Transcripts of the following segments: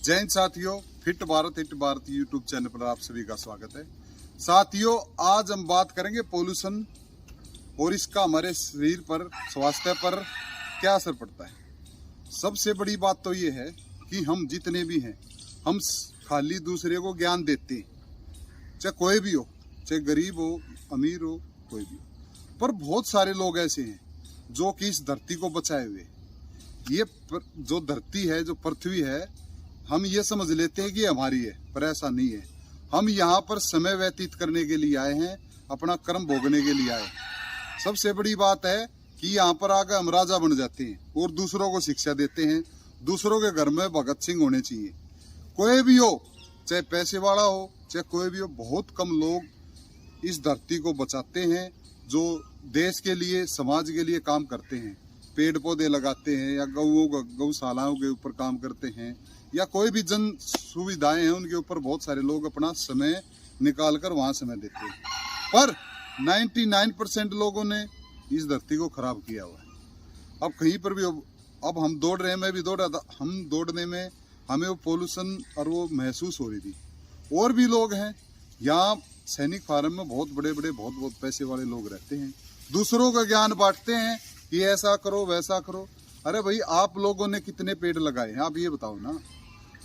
जय हिंद साथियों, fit Bharat YouTube channel पर आप सभी का स्वागत है। साथियों, आज हम बात करेंगे पोल्यूशन और इसका हमारे शरीर पर, स्वास्थ्य पर क्या असर पड़ता है। सबसे बड़ी बात तो ये है कि हम जितने भी हैं, हम खाली दूसरे को ज्ञान देते हैं, चाहे कोई भी हो, चाहे गरीब हो, अमीर हो, कोई भी हो। पर बहुत सारे लोग ऐसे हैं जो कि इस धरती को बचाए हुए, ये जो धरती है, जो पृथ्वी है, हम ये समझ लेते हैं कि हमारी है, पर ऐसा नहीं है। हम यहाँ पर समय व्यतीत करने के लिए आए हैं, अपना कर्म भोगने के लिए आए। सबसे बड़ी बात है कि यहाँ पर आकर हम राजा बन जाते हैं और दूसरों को शिक्षा देते हैं। दूसरों के घर में भगत सिंह होने चाहिए। कोई भी हो, चाहे पैसे वाला हो, चाहे कोई भी हो, बहुत कम लोग इस धरती को बचाते हैं जो देश के लिए, समाज के लिए काम करते हैं। पेड़ पौधे लगाते हैं या गौशालाओं के ऊपर काम करते हैं या कोई भी जन सुविधाएं हैं उनके ऊपर बहुत सारे लोग अपना समय निकाल कर वहां समय देते हैं। पर 99% लोगों ने इस धरती को खराब किया हुआ है। अब कहीं पर भी, अब हम दौड़ रहे हैं, मैं भी दौड़ रहा था, हम दौड़ने में हमें वो पोल्यूशन और वो महसूस हो रही थी। और भी लोग हैं यहाँ सैनिक फार्म में, बहुत बड़े बड़े बहुत पैसे वाले लोग रहते हैं, दूसरों का ज्ञान बांटते हैं कि ऐसा करो वैसा करो। अरे भाई, आप लोगों ने कितने पेड़ लगाए हैं, आप ये बताओ ना।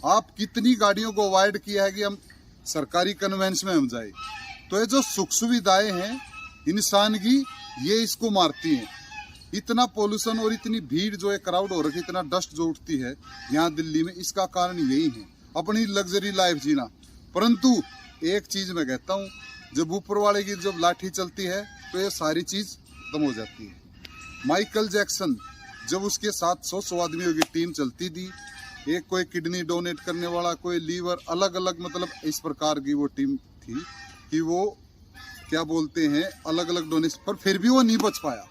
आप कितनी गाड़ियों को अवॉइड किया है कि हम सरकारी कन्वेंस में हम जाए। तो ये जो सुख सुविधाएं हैं इंसान की, ये इसको मारती हैं। इतना पोल्यूशन और इतनी भीड़ जो है, क्राउड हो रखी, इतना डस्ट जो उठती है यहाँ दिल्ली में, इसका कारण यही है, अपनी लग्जरी लाइफ जीना। परंतु एक चीज मैं कहता हूँ, जब ऊपर वाले की जब लाठी चलती है तो ये सारी चीज खत्म हो जाती है। माइकल जैक्सन, जब उसके 700 आदमियों की टीम चलती थी, एक कोई किडनी डोनेट करने वाला, कोई लीवर, अलग अलग, मतलब इस प्रकार की वो टीम थी कि वो क्या बोलते हैं, अलग अलग डोनेशन, पर फिर भी वो नहीं बच पाया।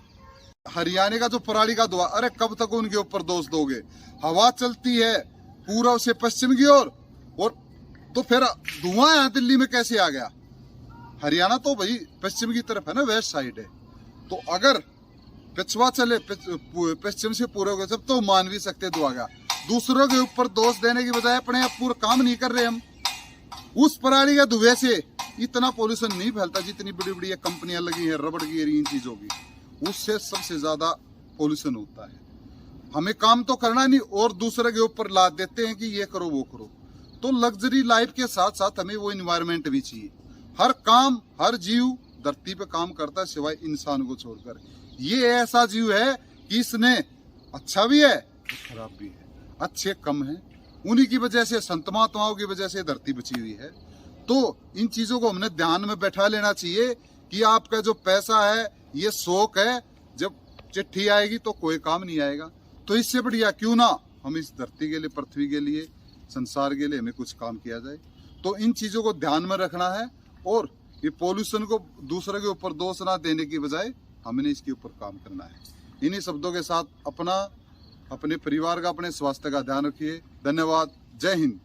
हरियाणा का जो पराली का धुआं, अरे कब तक उनके ऊपर दोष दोगे। हवा चलती है पूरा से पश्चिम की ओर, और तो फिर धुआं यहाँ दिल्ली में कैसे आ गया। हरियाणा तो भाई पश्चिम की तरफ है ना, वेस्ट साइड है। तो अगर पिछवा चले पश्चिम से पूरे हो, जब तो मान भी सकते धुआं गया। दूसरों के ऊपर दोष देने की बजाय अपने आप पूरा काम नहीं कर रहे हम। उस पराली के धुएं से इतना पोल्यूशन नहीं फैलता जितनी बड़ी बड़ी कंपनियां लगी हैं, रबड़ की, इन चीजों की, उससे सबसे ज्यादा पोल्यूशन होता है। हमें काम तो करना नहीं और दूसरे के ऊपर लाद देते हैं कि ये करो वो करो। तो लग्जरी लाइफ के साथ साथ हमें वो एनवायरनमेंट भी चाहिए। हर काम, हर जीव धरती पे काम करता है सिवाय इंसान को छोड़कर। ये ऐसा जीव है कि इसने अच्छा भी है खराब भी है। अच्छे कम है, उन्हीं की वजह से, संत महात्माओं की वजह से धरती बची हुई है। तो इन चीजों को हमने ध्यान में बैठा लेना चाहिए कि आपका जो पैसा है, ये शौक है, जब चिट्ठी आएगी तो कोई काम नहीं आएगा। तो इससे बढ़िया क्यों ना हम इस धरती के लिए, पृथ्वी के लिए, संसार के लिए हमें कुछ काम किया जाए। तो इन चीजों को ध्यान में रखना है और ये पोल्यूशन को दूसरे के ऊपर दोष ना देने की बजाय हमने इसके ऊपर काम करना है। इन्हीं शब्दों के साथ अपने परिवार का, अपने स्वास्थ्य का ध्यान रखिए। धन्यवाद। जय हिंद।